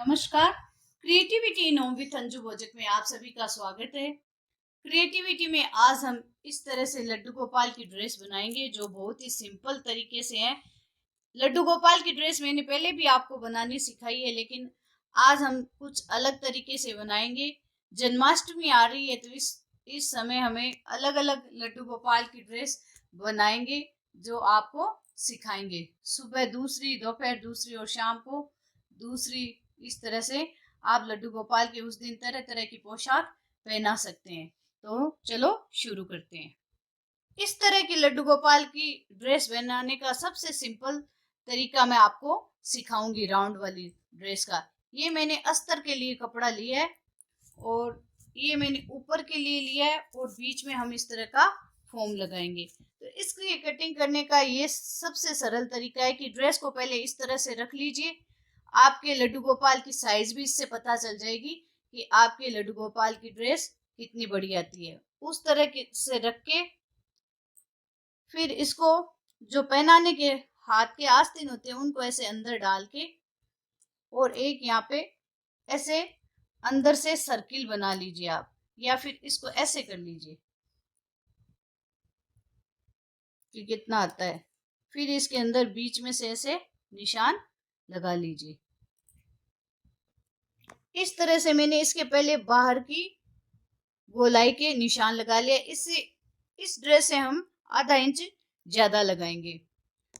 नमस्कार। Creativity in home with Anju भोजक में आप सभी का स्वागत है। क्रिएटिविटी में आज हम इस तरह से लड्डू गोपाल की ड्रेस बनाएंगे जो बहुत ही सिंपल तरीके से है। लड्डू गोपाल की ड्रेस मैंने पहले भी आपको बनानी सिखाई है, लेकिन आज हम कुछ अलग तरीके से बनाएंगे। जन्माष्टमी आ रही है तो इस समय हमें अलग अलग लड्डू गोपाल की ड्रेस बनाएंगे जो आपको सिखाएंगे। सुबह दूसरी, दोपहर दूसरी और शाम को दूसरी। इस तरह से आप लड्डू गोपाल के उस दिन तरह तरह की पोशाक पहना सकते हैं। तो चलो शुरू करते हैं। इस तरह की लड्डू गोपाल की ड्रेस बनाने का सबसे सिंपल तरीका मैं आपको सिखाऊंगी। राउंड वाली ड्रेस का ये मैंने अस्तर के लिए कपड़ा लिया है और ये मैंने ऊपर के लिए लिया है और बीच में हम इस तरह का फोम लगाएंगे। तो इसकी कटिंग करने का ये सबसे सरल तरीका है कि ड्रेस को पहले इस तरह से रख लीजिए। आपके लड्डू गोपाल की साइज भी इससे पता चल जाएगी कि आपके लड्डू गोपाल की ड्रेस कितनी बड़ी आती है। उस तरह से रख के फिर इसको जो पहनाने के हाथ के आस्तीन होते हैं उनको ऐसे अंदर डाल के और एक यहाँ पे ऐसे अंदर से सर्किल बना लीजिए आप, या फिर इसको ऐसे कर लीजिए कि कितना आता है। फिर इसके अंदर बीच में से ऐसे निशान लगा लीजिए। इस तरह से मैंने इसके पहले बाहर की गोलाई के निशान लगा लिया। इससे इस ड्रेस से हम आधा इंच ज्यादा लगाएंगे।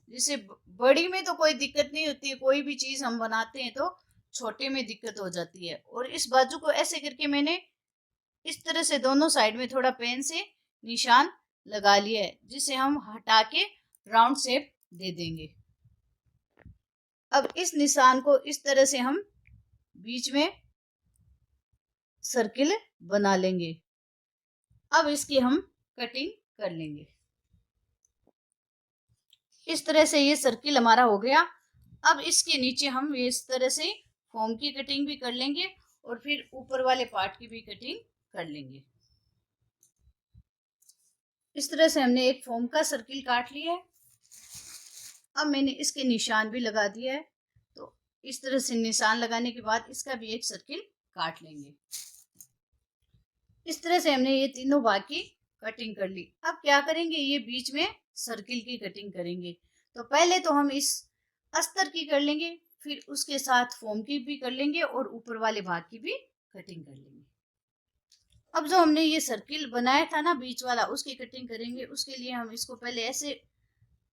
जैसे बड़ी में तो कोई दिक्कत नहीं होती है, कोई भी चीज हम बनाते हैं तो छोटे में दिक्कत हो जाती है। और इस बाजू को ऐसे करके मैंने इस तरह से दोनों साइड में थोड़ा पेन से निशान लगा लिया है, जिसे हम हटा के राउंड शेप दे देंगे। अब इस निशान को इस तरह से हम बीच में सर्किल बना लेंगे। अब इसकी हम कटिंग कर लेंगे। इस तरह से ये सर्किल हमारा हो गया। अब इसके नीचे हम इस तरह से फॉर्म की कटिंग भी कर लेंगे और फिर ऊपर वाले पार्ट की भी कटिंग कर लेंगे। इस तरह से हमने एक फॉर्म का सर्किल काट लिया है। अब मैंने इसके निशान भी लगा दिया है। तो इस तरह से निशान लगाने के बाद इसका भी एक सर्किल काट लेंगे। इस तरह से हमने ये तीनों भाग की कटिंग कर ली। अब क्या करेंगे, ये बीच में सर्किल की कटिंग करेंगे। तो पहले तो हम इस अस्तर की कर लेंगे, फिर उसके साथ फोम की भी कर लेंगे और ऊपर वाले भाग की भी कटिंग कर लेंगे। अब जो हमने ये सर्किल बनाया था ना बीच वाला, उसकी कटिंग करेंगे। उसके लिए हम इसको पहले ऐसे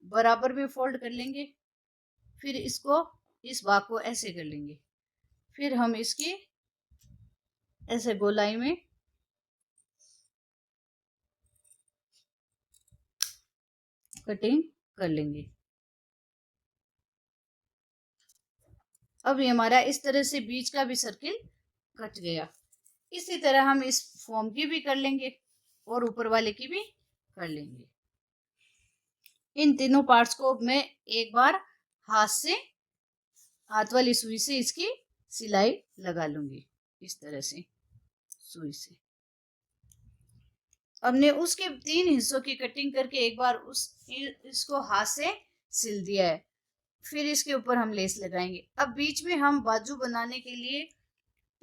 बराबर में फोल्ड कर लेंगे, फिर इसको इस भाग को ऐसे कर लेंगे, फिर हम इसकी ऐसे गोलाई में कटिंग कर लेंगे। अब ये हमारा इस तरह से बीच का भी सर्किल कट गया। इसी तरह हम इस फॉर्म की भी कर लेंगे और ऊपर वाले की भी कर लेंगे। इन तीनों पार्ट्स को मैं एक बार हाथ वाली सुई से इसकी सिलाई लगा लूंगी। इस तरह से सुई से हमने उसके 3 हिस्सों की कटिंग करके एक बार इसको हाथ से सिल दिया है। फिर इसके ऊपर हम लेस लगाएंगे। अब बीच में हम बाजू बनाने के लिए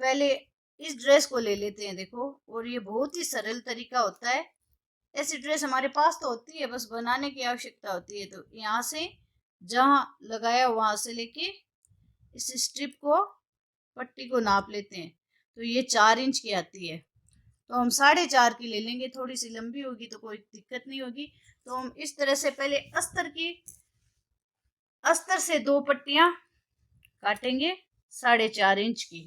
पहले इस ड्रेस को ले लेते हैं, देखो। और ये बहुत ही सरल तरीका होता है। ऐसी ड्रेस हमारे पास तो होती है, बस बनाने की आवश्यकता होती है। तो यहाँ से जहां लगाया वहां से लेके इस स्ट्रिप को, पट्टी को नाप लेते हैं। तो ये 4 इंच की आती है, तो हम 4.5 की ले लेंगे। थोड़ी सी लंबी होगी तो कोई दिक्कत नहीं होगी। तो हम इस तरह से पहले अस्तर से 2 पट्टियां काटेंगे 4.5 इंच की।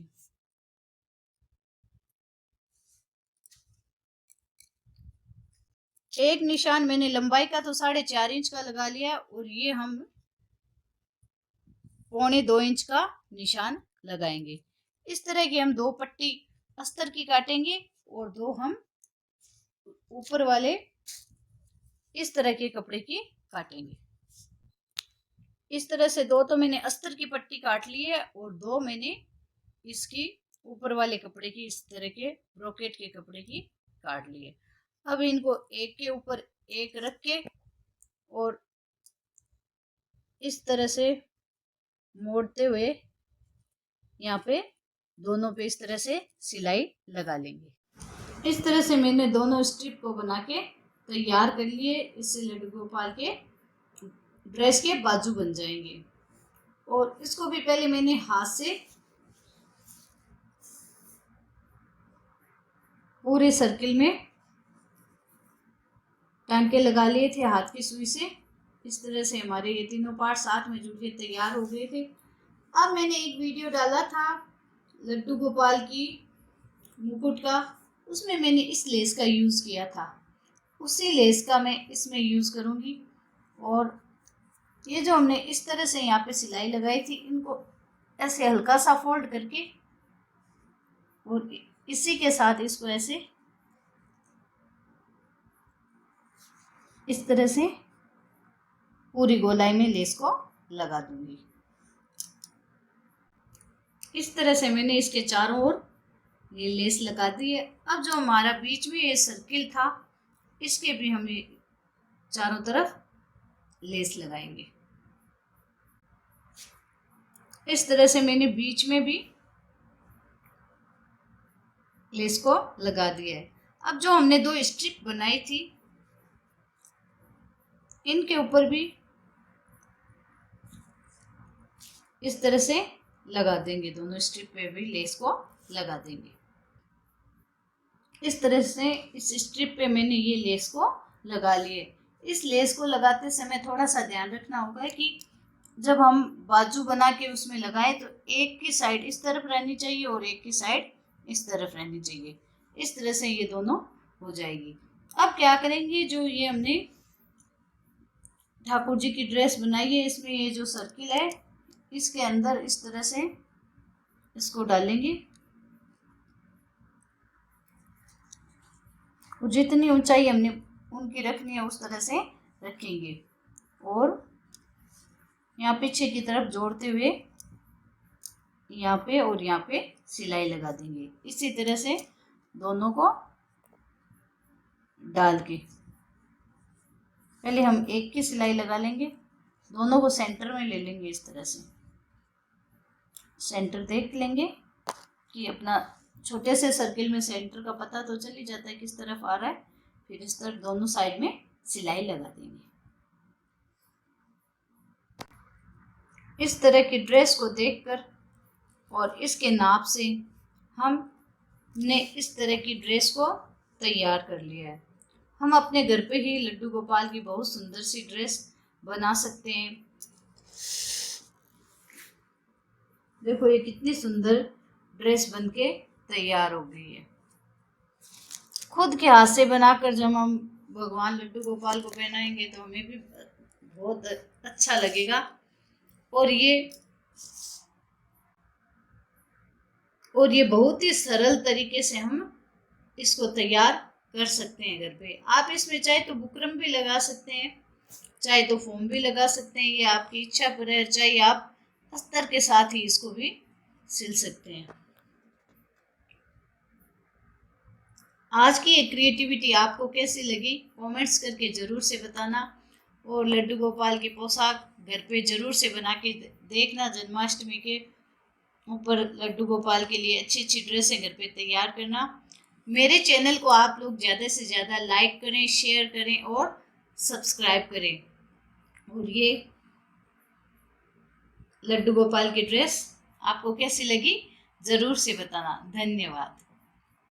एक निशान मैंने लंबाई का तो 4.5 इंच का लगा लिया और ये हम 1.25 इंच का निशान लगाएंगे। इस तरह की हम 2 पट्टी अस्तर की काटेंगे और 2 हम ऊपर वाले इस तरह के कपड़े की काटेंगे। इस तरह से 2 तो मैंने अस्तर की पट्टी काट ली है और 2 मैंने इसकी ऊपर वाले कपड़े की, इस तरह के ब्रोकेट के कपड़े की काट ली है। अब इनको एक के ऊपर एक रख के और इस तरह से मोड़ते हुए यहाँ पे दोनों पे इस तरह से सिलाई लगा लेंगे। इस तरह से मैंने दोनों स्ट्रिप को बना के तैयार कर लिए। इससे लड्डू गोपाल के ड्रेस के बाजू बन जाएंगे। और इसको भी पहले मैंने हाथ से पूरे सर्किल में टांके लगा लिए थे हाथ की सुई से। इस तरह से हमारे ये तीनों पार्ट साथ में जुड़ के तैयार हो गए थे। अब मैंने एक वीडियो डाला था लड्डू गोपाल की मुकुट का, उसमें मैंने इस लेस का यूज़ किया था। उसी लेस का मैं इसमें यूज़ करूँगी। और ये जो हमने इस तरह से यहाँ पे सिलाई लगाई थी, इनको ऐसे हल्का सा फोल्ड करके और इसी के साथ इसको ऐसे इस तरह से पूरी गोलाई में लेस को लगा दूंगी। इस तरह से मैंने इसके चारों ओर ये लेस लगा दी है। अब जो हमारा बीच में ये सर्किल था, इसके भी हम चारों तरफ लेस लगाएंगे। इस तरह से मैंने बीच में भी लेस को लगा दिया है। अब जो हमने दो स्ट्रिप बनाई थी, इनके ऊपर भी इस तरह से लगा देंगे। दोनों स्ट्रिप पे भी लेस को लगा देंगे। इस तरह से इस स्ट्रिप पे मैंने ये लेस को लगा लिए। इस लेस को लगाते समय थोड़ा सा ध्यान रखना होगा कि जब हम बाजू बना के उसमें लगाए तो एक की साइड इस तरफ रहनी चाहिए और एक की साइड इस तरफ रहनी चाहिए। इस तरह से ये दोनों हो जाएगी। अब क्या करेंगे, जो ये हमने ठाकुर जी की ड्रेस बनाई है, इसमें ये जो सर्किल है, इसके अंदर इस तरह से इसको डालेंगे और जितनी ऊंचाई हमने उनकी रखनी है उस तरह से रखेंगे। और यहाँ पीछे की तरफ जोड़ते हुए यहाँ पे और यहाँ पे सिलाई लगा देंगे। इसी तरह से दोनों को डाल के पहले हम एक की सिलाई लगा लेंगे, दोनों को सेंटर में ले लेंगे। इस तरह से सेंटर देख लेंगे कि अपना छोटे से सर्किल में सेंटर का पता तो चल ही जाता है किस तरफ आ रहा है। फिर इस तरफ दोनों साइड में सिलाई लगा देंगे। इस तरह की ड्रेस को देखकर और इसके नाप से हमने इस तरह की ड्रेस को तैयार कर लिया है। हम अपने घर पे ही लड्डू गोपाल की बहुत सुंदर सी ड्रेस बना सकते हैं। देखो ये कितनी सुंदर ड्रेस बनके तैयार हो गई है। खुद के हाथ से बनाकर जब हम भगवान लड्डू गोपाल को पहनाएंगे तो हमें भी बहुत अच्छा लगेगा। और ये बहुत ही सरल तरीके से हम इसको तैयार कर सकते हैं घर पे। आप इसमें चाहे तो बुकरम भी लगा सकते हैं, चाहे तो फोम भी लगा सकते हैं, ये आपकी इच्छा पर है। चाहे आप अस्तर के साथ ही इसको भी सिल सकते हैं। आज की ये क्रिएटिविटी आपको कैसी लगी कमेंट्स करके ज़रूर से बताना। और लड्डू गोपाल की पोशाक घर पे ज़रूर से बना के देखना। जन्माष्टमी के ऊपर लड्डू गोपाल के लिए अच्छी अच्छी ड्रेसें घर पे तैयार करना। मेरे चैनल को आप लोग ज़्यादा से ज़्यादा लाइक करें, शेयर करें और सब्सक्राइब करें। और ये लड्डू गोपाल की ड्रेस आपको कैसी लगी ज़रूर से बताना। धन्यवाद।